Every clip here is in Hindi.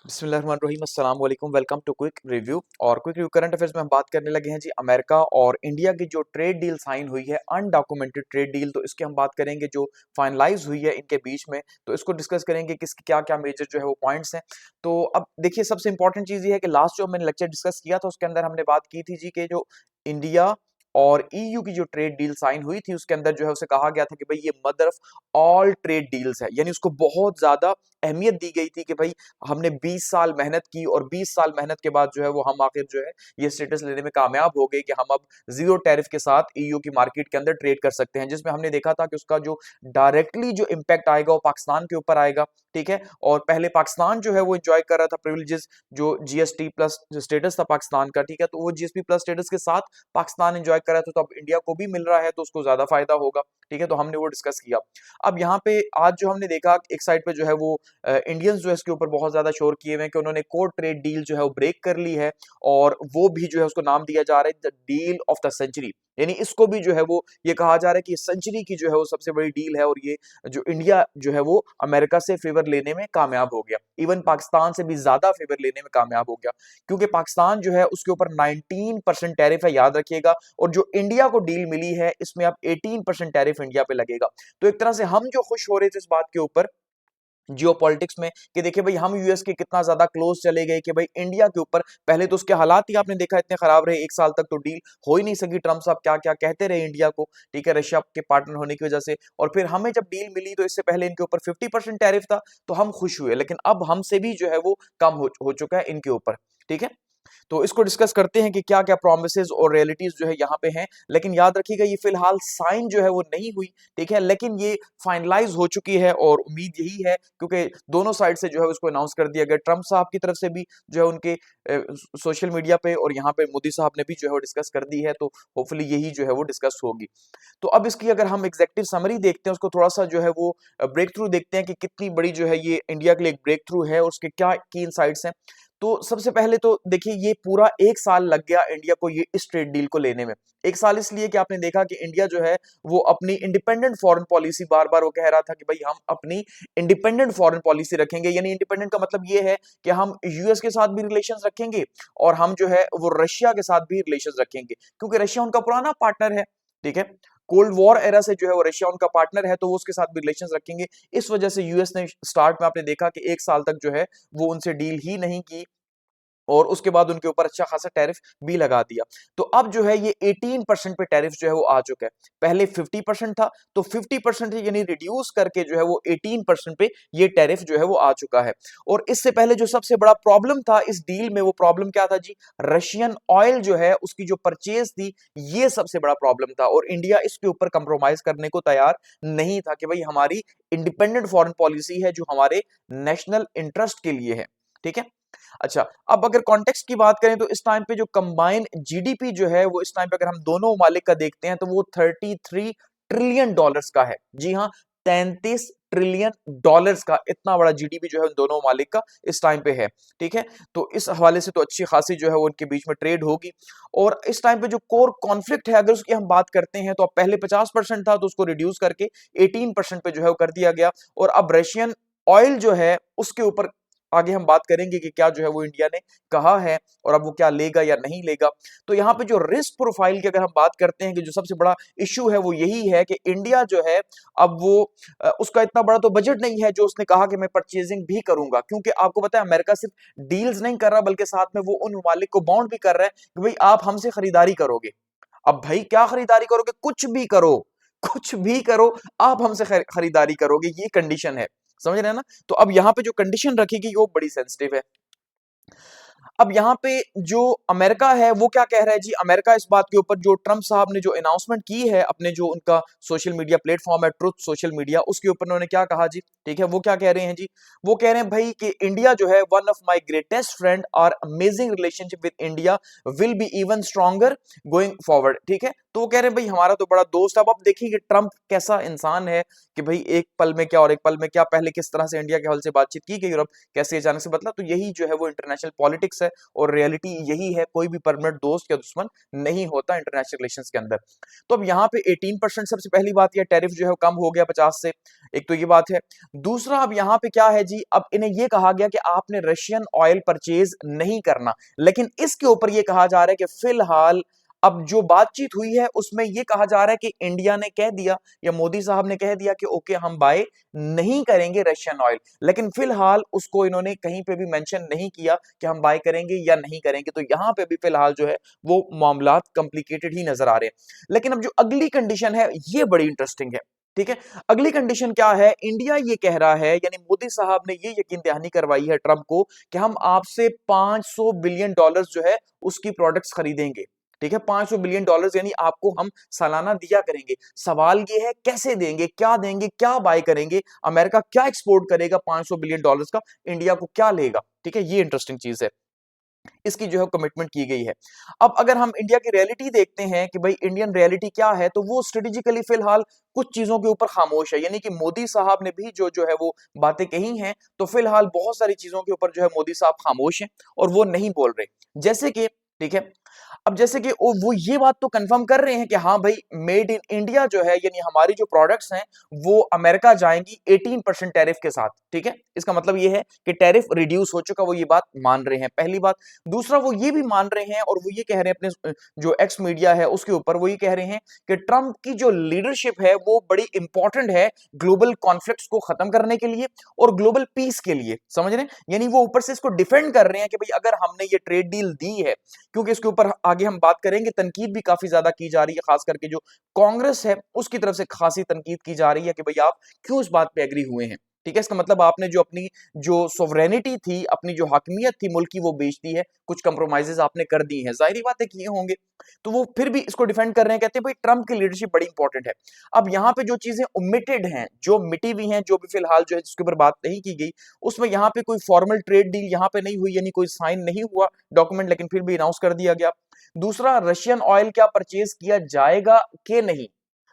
बिस्मिल्लाहिर्रहमानिर्रहीम अस्सलाम वालेकुम वेलकम टू क्विक रिव्यू। और क्विक रिव्यू करंट अफेयर्स में हम बात करने लगे हैं जी अमेरिका और इंडिया की जो ट्रेड डील साइन हुई है, अनडॉक्यूमेंटेड ट्रेड डील, तो इसकी हम बात करेंगे जो फाइनलाइज हुई है इनके बीच में। तो इसको डिस्कस करेंगे कि इसके क्या क्या मेजर जो है वो पॉइंट्स हैं। तो अब देखिए, सबसे इंपॉर्टेंट चीज ये है कि लास्ट जो मैंने लेक्चर डिस्कस किया था उसके अंदर हमने बात की थी जी कि जो इंडिया और ईयू की जो ट्रेड डील साइन हुई थी उसके अंदर जो है उसे कहा गया था कि भाई ये mother of all trade deals है, यानी उसको बहुत ज्यादा अहमियत दी गई थी कि भाई हमने 20 साल मेहनत की और 20 साल मेहनत के बाद जो है वो हम आखिर जो है ये स्टेटस लेने में कामयाब हो गए कि हम अब जीरो टैरिफ के साथ ईयू की मार्केट के अंदर ट्रेड कर सकते हैं, जिसमें हमने देखा था कि उसका जो डायरेक्टली जो इम्पैक्ट आएगा वो पाकिस्तान के ऊपर आएगा। ठीक है, और पहले पाकिस्तान जो है वो एंजॉय कर रहा था प्रिविलेजेस, जो जीएसटी प्लस स्टेटस था पाकिस्तान का। ठीक है, तो वो जीएसपी प्लस स्टेटस के साथ पाकिस्तान एंजॉय कर रहा था, तो अब इंडिया को भी मिल रहा है तो उसको ज्यादा फायदा होगा। ठीक है, तो हमने वो डिस्कस किया। अब यहाँ पे आज जो हमने देखा, एक साइड पे जो है वो इंडियंस जो है इसके ऊपर बहुत ज्यादा शोर किए हुए हैं कि उन्होंने कोर ट्रेड डील जो है वो ब्रेक कर ली है, और वो भी जो है उसको नाम दिया जा रहा है the deal of the century. यानी इसको भी जो है वो ये कहा जा रहा है कि सेंचुरी की जो है वो सबसे बड़ी डील है, और ये जो इंडिया जो है वो अमेरिका से फेवर लेने में कामयाब हो गया, इवन पाकिस्तान से भी ज्यादा फेवर लेने में कामयाब हो गया, क्योंकि पाकिस्तान जो है उसके ऊपर 19% टैरिफ है, याद रखिएगा। और जो इंडिया को डील मिली है इसमें अब 18% टैरिफ इंडिया पे लगेगा। तो एक तरह से हम जो खुश हो रहे थे इस बात के ऊपर जियो पॉलिटिक्स में कि देखिए भाई हम यूएस के कितना ज्यादा क्लोज चले गए कि भाई इंडिया के ऊपर पहले तो उसके हालात ही आपने देखा इतने खराब रहे, 1 साल तक तो डील हो ही नहीं सकी। ट्रम्प साहब क्या क्या कहते रहे इंडिया को, ठीक है, रशिया के पार्टनर होने की वजह से। और फिर हमें जब डील मिली तो इससे पहले इनके ऊपर 50% टैरिफ था, तो हम खुश हुए, लेकिन अब हमसे भी जो है वो कम हो चुका है इनके ऊपर। ठीक है, तो इसको डिस्कस करते हैं कि क्या क्या प्रोमिसेस और रियलिटीज जो है यहाँ पे हैं। लेकिन याद रखिएगा ये फिलहाल साइन जो है वो नहीं हुई, ठीक है, लेकिन ये फाइनलाइज हो चुकी है, और उम्मीद यही है क्योंकि दोनों साइड से जो है उसको अनाउंस कर दिया गया, ट्रम्प साहब की तरफ से भी जो है उनके सोशल मीडिया पे, और यहाँ पे मोदी साहब ने भी जो है वो डिस्कस कर दी है। तो होपफुली यही जो है वो डिस्कस होगी। तो अब इसकी अगर हम एग्जेक्टिव समरी देखते हैं, उसको थोड़ा सा जो है वो ब्रेक थ्रू देखते हैं कि कितनी बड़ी जो है ये इंडिया के लिए एक ब्रेक थ्रू है और उसके क्या की इनसाइट्स हैं। तो सबसे पहले तो देखिए, ये पूरा 1 साल लग गया इंडिया को ये इस ट्रेड डील को लेने में। 1 साल इसलिए कि आपने देखा कि इंडिया जो है वो अपनी इंडिपेंडेंट फॉरेन पॉलिसी, बार बार वो कह रहा था कि भाई हम अपनी इंडिपेंडेंट फॉरेन पॉलिसी रखेंगे। यानी इंडिपेंडेंट का मतलब ये है कि हम यूएस के साथ भी रिलेशंस रखेंगे, और हम जो है वो रशिया के साथ भी रिलेशंस रखेंगे, क्योंकि रशिया उनका पुराना पार्टनर है। ठीक है, कोल्ड वॉर एरा से जो है वो रशिया उनका पार्टनर है, तो वो उसके साथ भी रिलेशंस रखेंगे। इस वजह से यूएस ने स्टार्ट में आपने देखा कि 1 साल तक जो है वो उनसे डील ही नहीं की, और उसके बाद उनके ऊपर अच्छा खासा टैरिफ भी लगा दिया। तो अब जो है ये 18% पे टैरिफ जो है वो आ चुका है। पहले 50% था, तो 50% यानी रिड्यूस करके जो है वो 18% पे ये टैरिफ जो है वो आ चुका है। और इससे पहले जो सबसे बड़ा प्रॉब्लम था इस डील में, वो प्रॉब्लम क्या था जी? रशियन ऑयल जो है उसकी जो परचेज थी, ये सबसे बड़ा प्रॉब्लम था, और इंडिया इसके ऊपर कंप्रोमाइज करने को तैयार नहीं था कि भाई हमारी इंडिपेंडेंट फॉरेन पॉलिसी है जो हमारे नेशनल इंटरेस्ट के लिए है। ठीक है, अच्छा, अब अगर कॉन्टेक्स्ट की बात करें तो इस टाइम पे जो कंबाइन जीडीपी जो है वो इस टाइम पे अगर हम दोनों ममालिक का देखते हैं तो वो 33 ट्रिलियन डॉलर्स का है। जी हाँ, 33 ट्रिलियन डॉलर्स का इतना बड़ा जीडीपी जो है उन दोनों ममालिक का इस टाइम पे है। ठीक है, तो इस हवाले से तो अच्छी खासी जो है वो उनके बीच में ट्रेड होगी। और इस टाइम पे जो कोर कॉन्फ्लिक्ट है अगर उसकी हम बात करते हैं, तो अब पहले 50% था तो उसको रिड्यूस करके 18% पे जो है वो कर दिया गया। और अब रशियन ऑयल जो है उसके ऊपर आगे हम बात करेंगे कि क्या जो है वो इंडिया ने कहा है, और अब वो क्या लेगा या नहीं लेगा। तो यहाँ पे जो रिस्क प्रोफाइल की अगर हम बात करते हैं कि जो सबसे बड़ा इश्यू है वो यही है कि इंडिया जो है अब वो उसका इतना बड़ा तो बजट नहीं है जो उसने कहा कि मैं परचेजिंग भी करूंगा, क्योंकि आपको पता है अमेरिका सिर्फ डील्स नहीं कर रहा बल्कि साथ में वो उन ममालिक को बाउंड भी कर रहा है कि भाई आप हमसे खरीदारी करोगे। अब भाई क्या खरीदारी करोगे? कुछ भी करो, कुछ भी करो, आप हमसे खरीदारी करोगे, ये कंडीशन है। समझ रहे हैं ना? तो अब यहाँ पे जो कंडीशन रखेगी वो बड़ी सेंसिटिव है। अब यहाँ पे जो अमेरिका है वो क्या कह रहा है जी? अमेरिका इस बात के ऊपर, जो ट्रम्प साहब ने जो अनाउंसमेंट की है अपने जो उनका सोशल मीडिया प्लेटफॉर्म है ट्रुथ सोशल मीडिया, उसके ऊपर उन्होंने क्या कहा जी? ठीक है, वो क्या कह रहे हैं जी? वो कह रहे हैं भाई कि इंडिया जो है one of my greatest friend और amazing relationship with India will be even stronger going forward. ठीक है, तो वो कह रहे हैं भाई हमारा तो बड़ा दोस्त है। अब आप देखिए कि ट्रम्प कैसा इंसान है कि भाई एक पल में क्या और एक पल में क्या, पहले किस तरह से इंडिया के हल से बातचीत की गई और अब कैसे अचानक से बदला। तो यही जो है वो इंटरनेशनल पॉलिटिक्स है, है और रियलिटी यही है, कोई भी परमानेंट दोस्त या दुश्मन नहीं होता इंटरनेशनल रिलेशंस के अंदर। तो अब यहाँ पे 18% सबसे पहली बात, यह टैरिफ जो है कम हो गया 50 से, एक तो ये बात है। दूसरा अब यहाँ पे क्या है जी, अब इन्हें ये कहा गया कि आपने रशियन ऑयल परचेज नहीं करना, लेकिन इसके ऊपर ये कहा जा रहा है कि फिलहाल अब जो बातचीत हुई है उसमें यह कहा जा रहा है कि इंडिया ने कह दिया या मोदी साहब ने कह दिया कि ओके हम बाय नहीं करेंगे रशियन ऑयल, लेकिन फिलहाल उसको इन्होंने कहीं पे भी मेंशन नहीं किया कि हम बाय करेंगे या नहीं करेंगे। तो यहां पे भी फिलहाल जो है वो मामलात कॉम्प्लिकेटेड ही नजर आ रहे हैं। लेकिन अब जो अगली कंडीशन है ये बड़ी इंटरेस्टिंग है। ठीक है, अगली कंडीशन क्या है, इंडिया ये कह रहा है, यानी मोदी साहब ने ये यकीन दहानी करवाई है ट्रंप को कि हम आपसे 500 बिलियन डॉलर्स जो है उसकी प्रोडक्ट्स खरीदेंगे। ठीक है, 500 बिलियन डॉलर्स यानी आपको हम सालाना दिया करेंगे। सवाल ये है कैसे देंगे, क्या बाय करेंगे, अमेरिका क्या एक्सपोर्ट करेगा 500 बिलियन डॉलर्स का, इंडिया को क्या लेगा। ठीक है, ये इंटरेस्टिंग चीज है, इसकी जो है कमिटमेंट की गई है। अब अगर हम इंडिया की रियलिटी देखते हैं कि भाई इंडियन रियलिटी क्या है, तो वो स्ट्रेटेजिकली फिलहाल कुछ चीजों के ऊपर खामोश है, यानी कि मोदी साहब ने भी जो जो है वो बातें कही हैं, तो फिलहाल बहुत सारी चीजों के ऊपर जो है मोदी साहब खामोश हैं और वो नहीं बोल रहे। जैसे कि ठीक है, अब जैसे कि वो ये बात तो कंफर्म कर रहे हैं कि हाँ भाई मेड इन इंडिया जो है, यानी हमारी जो प्रोडक्ट्स हैं वो अमेरिका जाएंगी 18% टैरिफ के साथ। ठीक है, इसका मतलब ये है कि टैरिफ रिड्यूस हो चुका, वो ये बात मान रहे हैं, पहली बात। दूसरा वो ये भी मान रहे हैं और वो ये कह रहे हैं अपने जो एक्स मीडिया है उसके ऊपर, वो ये कह रहे हैं कि ट्रंप की जो लीडरशिप है वो बड़ी इंपॉर्टेंट है ग्लोबल कॉन्फ्लिक्ट्स को खत्म करने के लिए और ग्लोबल पीस के लिए, समझ रहे हैं, यानी वो ऊपर से इसको डिफेंड कर रहे हैं कि भाई अगर हमने ये ट्रेड डील दी है, क्योंकि इसके ऊपर आगे हम बात करेंगे, तनकीद भी काफी ज्यादा की जा रही है, खास करके जो कांग्रेस है उसकी तरफ से खासी तनकीद की जा रही है कि भाई आप क्यों इस बात पे एग्री हुए हैं। ठीक है, इसका मतलब आपने जो अपनी जो सोवरेनिटी थी, अपनी जो हकमियत थी मुल्क की, वो बेच दी है, कुछ कंप्रोमाइजेस आपने कर दी हैं, जाहिर बात है किए होंगे। तो वो फिर भी इसको डिफेंड कर रहे हैं, कहते हैं भाई ट्रंप की लीडरशिप बड़ी इंपॉर्टेंट है। अब यहाँ पे जो चीजें ओमिटेड हैं, जो मिटी हुई हैं, जो भी फिलहाल जो है जिसके ऊपर बात नहीं की गई, उसमें यहाँ पे कोई फॉर्मल ट्रेड डील यहाँ पे नहीं हुई, यानी कोई साइन नहीं हुआ डॉक्यूमेंट, लेकिन फिर भी अनाउंस कर दिया गया। दूसरा, रशियन ऑयल क्या परचेज किया जाएगा कि नहीं,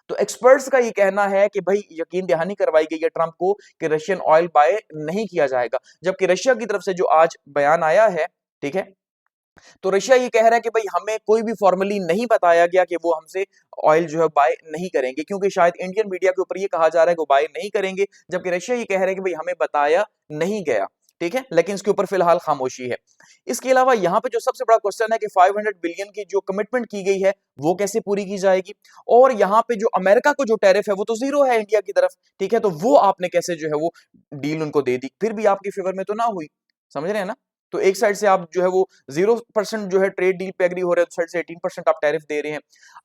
तो एक्सपर्ट्स का ये कहना है कि भाई यकीन दहानी करवाई गई है ट्रंप को कि रशियन ऑयल बाय नहीं किया जाएगा, जबकि रशिया की तरफ से जो आज बयान आया है, ठीक है, तो रशिया ये कह रहा है कि भाई हमें कोई भी फॉर्मली नहीं बताया गया कि वो हमसे ऑयल जो है बाय नहीं करेंगे, क्योंकि शायद इंडियन मीडिया के ऊपर ये कहा जा रहा है कि वो बाय नहीं करेंगे, जबकि रशिया ये कह रहा है कि भाई हमें बताया नहीं गया। ठीक है, लेकिन इसके ऊपर फिलहाल खामोशी है। इसके अलावा यहाँ पे जो सबसे बड़ा क्वेश्चन है कि 500 बिलियन की जो कमिटमेंट की गई है वो कैसे पूरी की जाएगी, और यहाँ पे जो अमेरिका को जो टैरिफ है वो तो जीरो है इंडिया की तरफ। ठीक है, तो वो आपने कैसे जो है वो डील उनको दे दी, फिर भी आपकी फेवर में तो ना हुई, समझ रहे हैं ना। तो एक साइड से आप जो है वो 0% जो है ट्रेड डील पे एग्री हो रहे हैं, साइड से 18% आप टैरिफ दे रहे हैं।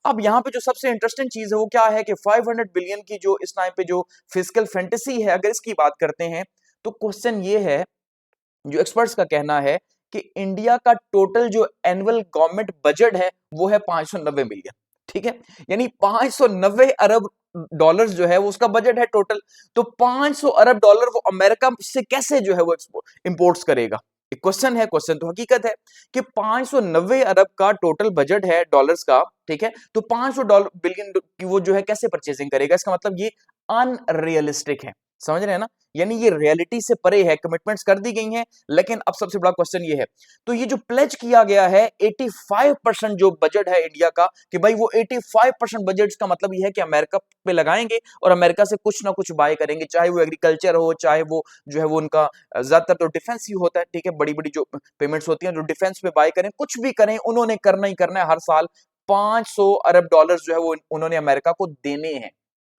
अब यहाँ पे जो सबसे इंटरेस्टिंग चीज है वो क्या है कि 500 बिलियन की जो इस टाइम पे जो फिजिकल फैंटेसी है, अगर इसकी बात करते हैं, तो क्वेश्चन ये है, जो एक्सपर्ट्स का कहना है कि इंडिया का टोटल जो एनुअल गवर्नमेंट बजट है वो है 590 मिलियन। ठीक है, यानी 590 अरब डॉलर्स जो है वो उसका बजट है टोटल। तो 500 अरब डॉलर वो अमेरिका से कैसे जो है वो इंपोर्ट्स करेगा, एक क्वेश्चन है, क्वेश्चन तो हकीकत है कि 590 अरब का टोटल बजट है डॉलर्स का। ठीक है, तो 500 डॉलर बिलियन की वो जो है कैसे परचेसिंग करेगा, इसका मतलब ये अनरियलिस्टिक है, समझ रहे हैं ना, यानी ये रियलिटी से परे है, कमिटमेंट्स कर दी गई हैं, लेकिन अब सबसे बड़ा क्वेश्चन ये है, तो ये जो प्लेज किया गया है 85% जो बजट है इंडिया का, कि भाई वो 85% बजट का मतलब ये है कि अमेरिका पे लगाएंगे और अमेरिका से कुछ ना कुछ बाय करेंगे, चाहे वो एग्रीकल्चर हो, चाहे वो जो है वो उनका ज्यादातर तो डिफेंस ही होता है। ठीक है, बड़ी बड़ी जो पेमेंट्स होती हैं जो डिफेंस पे बाय करें, कुछ भी करें, उन्होंने करना ही करना है, हर साल 500 अरब डॉलर जो है वो उन्होंने अमेरिका को देने हैं।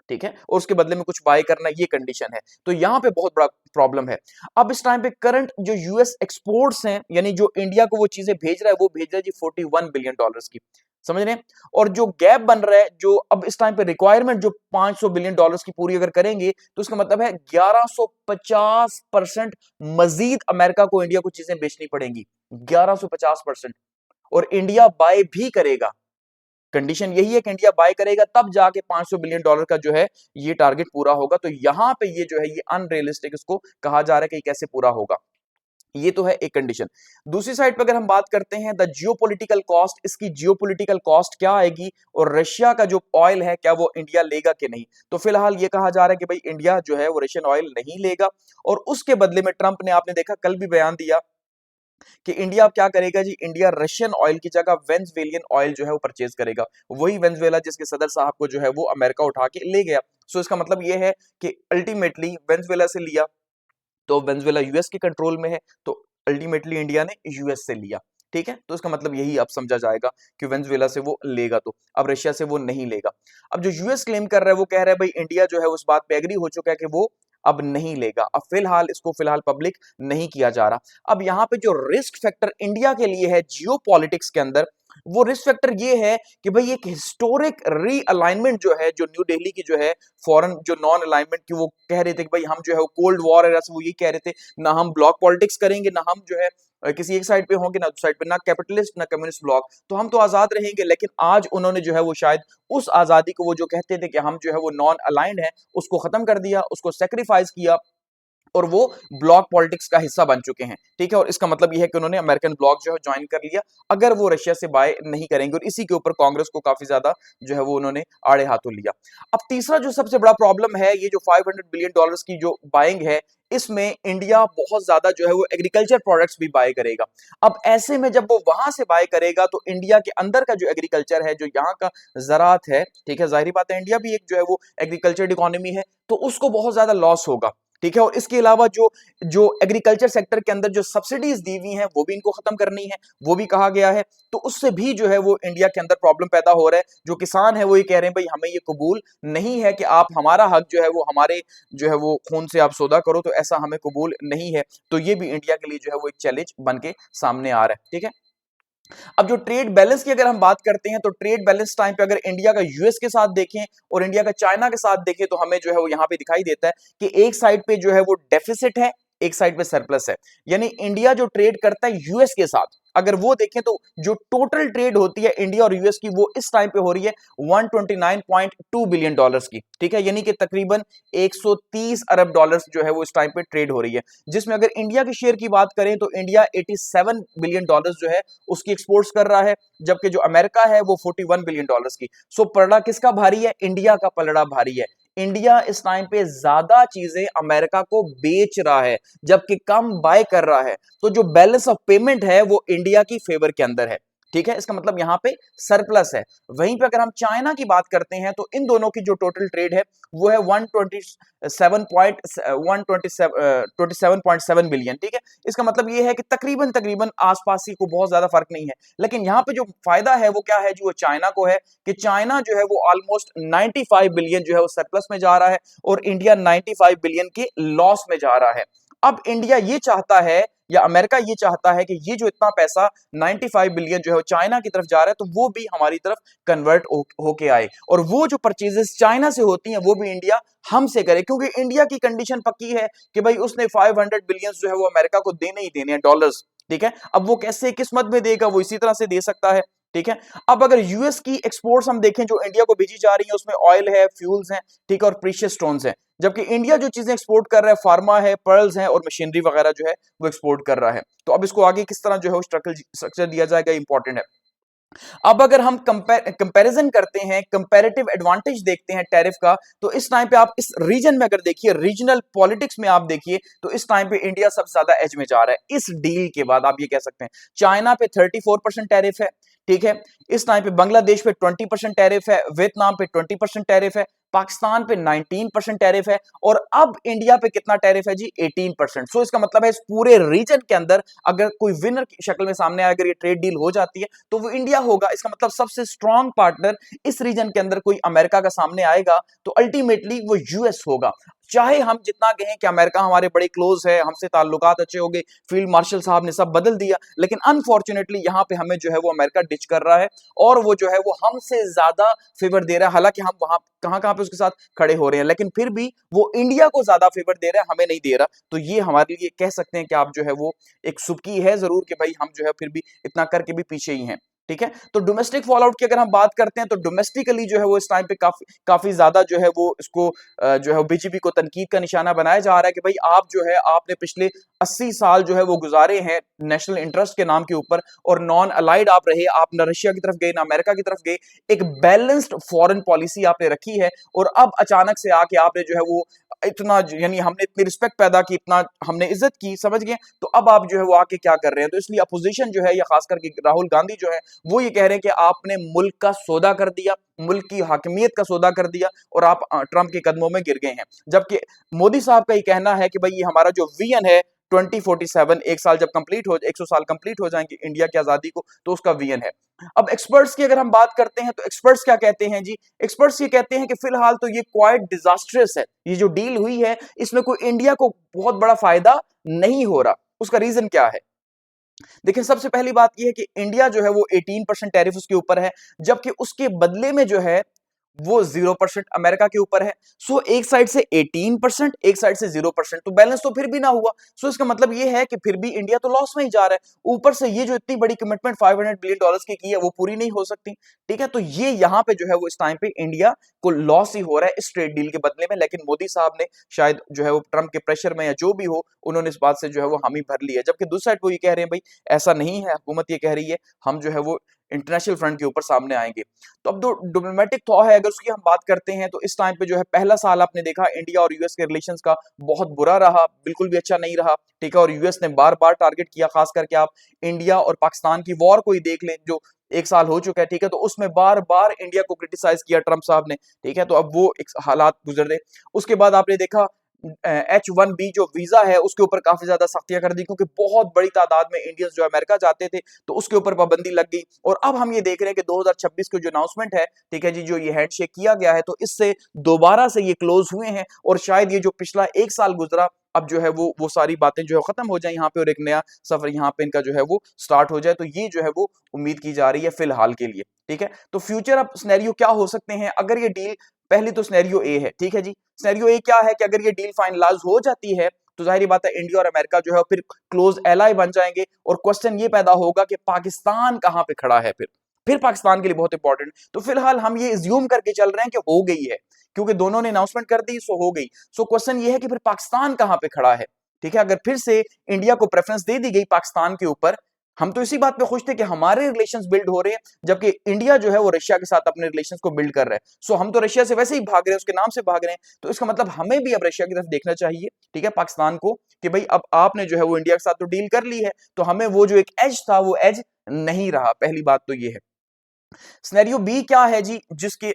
ठीक है, और उसके बदले में कुछ बाय करना, ये कंडीशन है। तो यहां पे बहुत बड़ा प्रॉब्लम है। अब इस टाइम पे करंट जो यूएस एक्सपोर्ट्स हैं, यानी जो इंडिया को वो चीजें भेज रहा है, वो भेज रहा है जी 41 बिलियन डॉलर्स की, समझ रहे हैं, और जो गैप बन रहा है, जो अब इस टाइम पे रिक्वायरमेंट जो 500 बिलियन डॉलर्स की पूरी अगर करेंगे, तो इसका मतलब है 1150% मजीद अमेरिका को इंडिया को चीजें बेचनी पड़ेंगी, 1150%, और इंडिया बाय भी करेगा। कंडीशन यही है कि इंडिया बाय करेगा, तब जाके 500 बिलियन डॉलर का जो है ये टारगेट पूरा होगा। तो यहां पे ये जो है ये अनरियलिस्टिक इसको कहा जा रहा है कि कैसे पूरा होगा, ये तो है एक कंडीशन। दूसरी साइड पर अगर हम बात करते हैं द जियोपॉलिटिकल कॉस्ट, इसकी जियोपॉलिटिकल कॉस्ट क्या आएगी, और रशिया का जो ऑयल है क्या वो इंडिया लेगा कि नहीं, तो फिलहाल ये कहा जा रहा है कि भाई इंडिया जो है वो रशियन ऑयल नहीं लेगा, और उसके बदले में ट्रंप ने, आपने देखा कल भी बयान दिया कि इंडिया अब क्या करेगा जी, इंडिया रशियन ऑयल की जगह वेनेजुएलियन ऑयल जो है वो परचेज करेगा, वही वेनेजुएला जिसके सदर साहब को जो है वो अमेरिका उठा के ले गया। सो इसका मतलब ये है कि अल्टीमेटली वेनेजुएला से लिया तो वेनेजुएला यूएस के कंट्रोल में है, तो अल्टीमेटली इंडिया ने यूएस से लिया। ठीक है, तो इसका मतलब यही अब समझा जाएगा कि वेनेजुएला से वो लेगा, तो अब रशिया से वो नहीं लेगा। अब जो यूएस क्लेम कर रहा है वो कह रहा है भाई इंडिया जो है उस बात पे एग्री हो चुका है कि वो अब नहीं लेगा। अब फिलहाल इसको फिलहाल पब्लिक नहीं किया जा रहा। अब यहाँ पे जो रिस्क फैक्टर इंडिया के लिए है जियो पॉलिटिक्स के अंदर, वो रिस्क फैक्टर ये है कि भाई एक हिस्टोरिक रीअलाइनमेंट जो है, जो न्यू दिल्ली की जो है फॉरेन जो नॉन अलाइनमेंट की वो कह रहे थे कि भाई हम जो है कोल्ड वॉर एरा से वो ये कह रहे थे ना हम ब्लॉक पॉलिटिक्स करेंगे, ना हम जो है किसी एक साइड पे होंगे ना दूसरी साइड पे, ना कैपिटलिस्ट ना कम्युनिस्ट ब्लॉक, तो हम तो आजाद रहेंगे। लेकिन आज उन्होंने जो है वो शायद उस आजादी को वो जो कहते थे कि हम जो है वो नॉन अलाइंड है, उसको खत्म कर दिया, उसको सेक्रीफाइस किया और वो ब्लॉक पॉलिटिक्स का हिस्सा बन चुके हैं। ठीक है, और इसका मतलब ये है कि उन्होंने अमेरिकन ब्लॉक जो है ज्वाइन कर लिया अगर वो रशिया से बाय नहीं करेंगे, और इसी के ऊपर कांग्रेस को काफी ज्यादा जो है वो उन्होंने आड़े हाथों लिया। अब तीसरा जो सबसे बड़ा प्रॉब्लम है, ये जो $500 बिलियन की जो बाइंग है, इसमें इंडिया बहुत ज्यादा जो है वो एग्रीकल्चर प्रोडक्ट्स भी बाय करेगा। अब ऐसे में जब वो वहां से बाय करेगा तो इंडिया के अंदर का जो एग्रीकल्चर है, जो यहाँ का ज़राअत है, ठीक है, जाहिर बात है इंडिया भी एक जो है वो एग्रीकल्चर इकोनॉमी है, तो उसको बहुत ज्यादा लॉस होगा। ठीक है, और इसके अलावा जो जो एग्रीकल्चर सेक्टर के अंदर जो सब्सिडीज दी हुई हैं वो भी इनको खत्म करनी है, वो भी कहा गया है। तो उससे भी जो है वो इंडिया के अंदर प्रॉब्लम पैदा हो रहा है। जो किसान है वो ये कह रहे हैं भाई हमें ये कबूल नहीं है कि आप हमारा हक जो है वो हमारे जो है वो खून से आप सौदा करो, तो ऐसा हमें कबूल नहीं है। तो ये भी इंडिया के लिए जो है वो एक चैलेंज बन के सामने आ रहा है। ठीक है, अब जो ट्रेड बैलेंस की अगर हम बात करते हैं तो ट्रेड बैलेंस टाइम पे अगर इंडिया का यूएस के साथ देखें और इंडिया का चाइना के साथ देखें तो हमें जो है वो यहां पे दिखाई देता है कि एक साइड पे जो है वो डेफिसिट है, एक साइड पे सरप्लस है। यानी इंडिया जो ट्रेड करता है यूएस के साथ, अगर वो देखें तो जो टोटल ट्रेड होती है इंडिया और यूएस की, वो इस टाइम पे हो रही है $129.2 बिलियन की। ठीक है, यानी कि तकरीबन 130 अरब डॉलर्स जो है वो इस टाइम पे ट्रेड हो रही है, जिसमें अगर इंडिया के शेयर की बात करें तो इंडिया $87 बिलियन जो है उसकी एक्सपोर्ट्स कर रहा है, जबकि जो अमेरिका है वो $41 बिलियन की। सो पलड़ा किसका भारी है? इंडिया का पलड़ा भारी है। इंडिया इस टाइम पे ज्यादा चीजें अमेरिका को बेच रहा है जबकि कम बाय कर रहा है, तो जो बैलेंस ऑफ पेमेंट है वो इंडिया की फेवर के अंदर है। ठीक है, इसका मतलब यहां पे सरप्लस है। वहीं पे अगर हम चाइना की बात करते हैं तो इन दोनों की जो टोटल ट्रेड है वो है 127.7 बिलियन। ठीक है, इसका मतलब ये है कि तकरीबन तकरीबन आसपास ही को बहुत ज्यादा फर्क नहीं है। लेकिन यहाँ पे जो फायदा है वो क्या है जी, वो चाइना को है कि चाइना जो है वो ऑलमोस्ट 95 बिलियन जो है वो सरप्लस में जा रहा है और इंडिया 95 बिलियन के लॉस में जा रहा है। अब इंडिया ये चाहता है या अमेरिका ये चाहता है कि ये जो इतना पैसा 95 बिलियन जो है वो चाइना की तरफ जा रहा है, तो वो भी हमारी तरफ कन्वर्ट होके आए और वो जो परचेजेस चाइना से होती हैं वो भी इंडिया हमसे करे, क्योंकि इंडिया की कंडीशन पक्की है कि भाई उसने 500 बिलियन जो है वो अमेरिका को देने ही देने हैं डॉलर्स। ठीक है, अब वो कैसे किस मद में देगा, वो इसी तरह से दे सकता है। ठीक है, अब अगर यूएस की एक्सपोर्ट्स हम देखें जो इंडिया को भेजी जा रही है, उसमें ऑयल है, फ्यूल्स हैं, ठीक है, और प्रीशियस स्टोन्स हैं, जबकि इंडिया जो चीजें एक्सपोर्ट कर रहा है फार्मा है, पर्ल्स हैं और मशीनरी वगैरह जो है वो एक्सपोर्ट कर रहा है। तो अब इसको आगे किस तरह जो है वो स्ट्रक्चर दिया जाएगा, इंपॉर्टेंट है। अब अगर हम कंपैरिजन करते हैं, कंपैरेटिव एडवांटेज देखते हैं टैरिफ का, तो इस टाइम पे आप इस रीजन में अगर देखिए, रीजनल पॉलिटिक्स में आप देखिए, तो इस टाइम पे इंडिया सबसे ज्यादा एज में जा रहा है इस डील के बाद। आप ये कह सकते हैं चाइना पे 34% टैरिफ है। ठीक है, इस टाइम पे बांग्लादेश पे 20% टैरिफ है, वियतनाम पे 20% टैरिफ है, पाकिस्तान पे 19% टैरिफ है और अब इंडिया पे कितना टैरिफ है जी? 18%। सो इसका मतलब है इस पूरे रीजन के अंदर अगर कोई विनर की शक्ल में सामने आए, अगर ये ट्रेड डील हो जाती है तो वो इंडिया होगा। इसका मतलब सबसे स्ट्रॉन्ग पार्टनर इस रीजन के अंदर कोई अमेरिका का सामने आएगा तो अल्टीमेटली वो यूएस होगा। चाहे हम जितना कहें कि अमेरिका हमारे बड़े क्लोज है, हमसे ताल्लुकात अच्छे हो गए, फील्ड मार्शल साहब ने सब बदल दिया, लेकिन अनफॉर्चुनेटली यहाँ पे हमें जो है वो अमेरिका डिच कर रहा है और वो जो है वो हमसे ज्यादा फेवर दे रहा है। हालांकि हम वहां कहां पे उसके साथ खड़े हो रहे हैं, लेकिन फिर भी वो इंडिया को ज्यादा फेवर दे रहा है, हमें नहीं दे रहा। तो ये हमारे लिए कह सकते हैं कि आप जो है वो एक सुबकी है जरूर कि भाई हम जो है फिर भी इतना करके भी पीछे ही हैं। ठीक है। तो डोमेस्टिक फॉल आउट की अगर हम बात करते हैं तो डोमेस्टिकली जो है वो इस टाइम पे काफी काफी ज्यादा जो है वो इसको जो है बीजेपी को तनकीद का निशाना बनाया जा रहा है कि भाई आप जो है आपने पिछले 80 साल जो है वो गुजारे हैं नेशनल इंटरेस्ट के नाम के ऊपर, और नॉन अलाइड आप रहे, आप न रशिया की तरफ गए ना अमेरिका की तरफ गए, एक बैलेंस्ड फॉरेन पॉलिसी आपने रखी है, और अब अचानक से आके आपने जो है वो इतना यानी हमने इतनी रिस्पेक्ट पैदा की, इतना हमने इज्जत की, समझ गए, तो अब आप जो है वो आके क्या कर रहे हैं। तो इसलिए अपोजिशन जो है या खास करके राहुल गांधी जो है वो ये कह रहे हैं कि आपने मुल्क का सौदा कर दिया, मुल्क की हाकिमियत का सौदा कर दिया, और आप ट्रंप के कदमों में गिर गए हैं। जबकि मोदी साहब का ये कहना है कि भाई ये हमारा जो विजन है 2047, एक साल जब कंप्लीट हो 100 साल कंप्लीट हो जाएंगे इंडिया की आजादी को, तो उसका विजन है। अब एक्सपर्ट्स की अगर हम बात करते हैं तो एक्सपर्ट्स क्या कहते हैं जी, एक्सपर्ट्स ये कहते हैं कि फिलहाल तो ये क्वाइट डिजास्ट्रस है, ये जो डील हुई है इसमें कोई इंडिया को बहुत बड़ा फायदा नहीं हो रहा। उसका रीजन क्या है? देखिए सबसे पहली बात यह है कि इंडिया जो है वो 18% टैरिफ उसके ऊपर है, जबकि उसके बदले में जो है वो 0% अमेरिका के ऊपर है। सो एक साइड से 18%, एक साइड से 0%, तो बैलेंस तो फिर भी ना हुआ। सो इसका मतलब ये है कि फिर भी इंडिया तो लॉस में ही जा रहा है। ऊपर से ये जो इतनी बड़ी कमिटमेंट $500 बिलियन की है वो पूरी नहीं हो सकती। ठीक है, तो ये यहां पे जो है वो इस टाइम पे इंडिया को लॉस ही हो रहा है इस ट्रेड डील के बदले में। लेकिन मोदी साहब ने शायद जो है वो ट्रंप के प्रेशर में या जो भी हो, उन्होंने इस बात से जो है वो हामी भर ली है। जबकि दूसरी साइड वो ये कह रहे हैं भाई ऐसा नहीं है, हुकूमत ये कह रही है हम जो है वो इंटरनेशनल फ्रंट के ऊपर सामने आएंगे। तो अब जो डिप्लोमेटिक थॉ है अगर उसकी हम बात करते हैं तो इस टाइम पे जो है पहला साल आपने देखा इंडिया और यूएस के रिलेशंस का बहुत बुरा रहा, बिल्कुल भी अच्छा नहीं रहा। ठीक है, और यूएस ने बार बार टारगेट किया, खास करके आप इंडिया और पाकिस्तान की वॉर को ही देख लें जो एक साल हो चुका है। ठीक है, तो उसमें बार बार इंडिया को क्रिटिसाइज किया ट्रंप साहब ने। ठीक है, तो अब वो एक हालात गुजर रहे। उसके बाद आपने देखा H1B जो वीजा है उसके ऊपर काफी ज्यादा सख्तियां कर दी, क्योंकि बहुत बड़ी तादाद में इंडियंस जो अमेरिका जाते थे तो उसके ऊपर पाबंदी लग गई। और अब हम ये देख रहे हैं कि 2026 की जो अनाउंसमेंट है, ठीक है जी, जो ये हैंडशेक किया गया है, तो इससे दोबारा से ये क्लोज हुए हैं, और शायद ये जो पिछला एक साल गुजरा अब जो है वो सारी बातें जो है खत्म हो जाए यहाँ पे, और एक नया सफर यहाँ पे इनका जो है वो स्टार्ट हो जाए। तो ये जो है वो उम्मीद की जा रही है फिलहाल के लिए। ठीक है, तो फ्यूचर अब सिनेरियो क्या हो सकते हैं अगर ये डील, पहली तो सिनेरियो ए है। ठीक है जी, सिनेरियो ए क्या है कि अगर ये डील फाइनलाइज हो जाती है तो जाहिर बात है इंडिया और अमेरिका जो है फिर क्लोज एलाई बन जाएंगे, और क्वेश्चन ये पैदा होगा कि पाकिस्तान कहां पे खड़ा है फिर पाकिस्तान के लिए बहुत इंपॉर्टेंट। तो फिलहाल हम ये इज्यूम करके चल रहे हैं कि हो गई है, क्योंकि दोनों ने अनाउंसमेंट कर दी सो हो गई। सो क्वेश्चन ये है कि फिर पाकिस्तान कहां पे खड़ा है। ठीक है, अगर फिर से इंडिया को प्रेफरेंस दे दी गई पाकिस्तान के ऊपर, हम तो इसी बात पे खुश थे कि हमारे रिलेशंस बिल्ड हो रहे हैं, जबकि इंडिया जो है वो रशिया के साथ अपने रिलेशंस को बिल्ड कर रहा है। सो हम तो रशिया से वैसे ही भाग रहे हैं, उसके नाम से भाग रहे हैं, तो इसका मतलब हमें भी अब रशिया की तरफ देखना चाहिए। ठीक है, पाकिस्तान को, कि भाई अब आपने जो है वो इंडिया के साथ तो डील कर ली है, तो हमें वो जो एक एज था वो एज नहीं रहा। पहली बात तो ये है। सिनेरियो बी क्या है जी, जिसके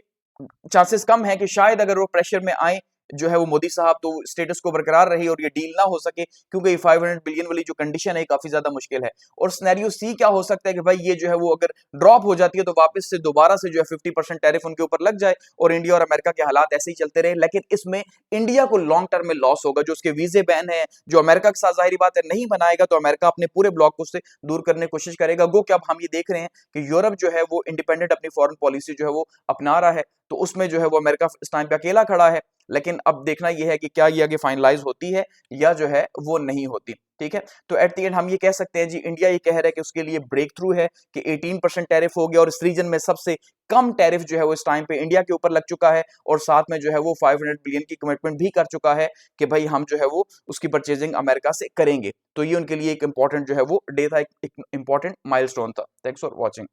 चांसेस कम है कि शायद अगर वो प्रेशर में आए जो है वो मोदी साहब, तो स्टेटस को बरकरार रहे और ये डील ना हो सके, क्योंकि ये 500 बिलियन वाली जो कंडीशन है काफी ज्यादा मुश्किल है। और सिनेरियो सी क्या हो सकता है कि भाई ये जो है वो अगर ड्रॉप हो जाती है तो वापस से दोबारा से जो है 50% टैरिफ उनके ऊपर लग जाए, और इंडिया और अमेरिका के हालात ऐसे ही चलते रहे। लेकिन इसमें इंडिया को लॉन्ग टर्म में लॉस होगा, जो उसके वीजे बैन है, जो अमेरिका के साथ जाहिर बात है नहीं बनाएगा, तो अमेरिका अपने पूरे ब्लॉक को उससे दूर करने की कोशिश करेगा। गो कि अब हम ये देख रहे हैं कि यूरोप जो है वो इंडिपेंडेंट अपनी फॉरेन पॉलिसी जो है वो अपना रहा है, तो उसमें जो है वो अमेरिका इस टाइम पे अकेला खड़ा है। लेकिन अब देखना यह है कि क्या ये आगे फाइनलाइज होती है या जो है वो नहीं होती। ठीक है, तो एट द एंड हम ये कह सकते हैं जी, इंडिया ये कह रहा है कि उसके लिए ब्रेक थ्रू है कि 18% टैरिफ हो गया, और इस रीजन में सबसे कम टैरिफ जो है वो इस टाइम पे इंडिया के ऊपर लग चुका है, और साथ में जो है वो 500 बिलियन की कमिटमेंट भी कर चुका है कि भाई हम जो है वो उसकी परचेजिंग अमेरिका से करेंगे। तो ये उनके लिए एक इंपॉर्टेंट जो है वो डे था, एक इंपॉर्टेंट माइलस्टोन था। Thanks for watching.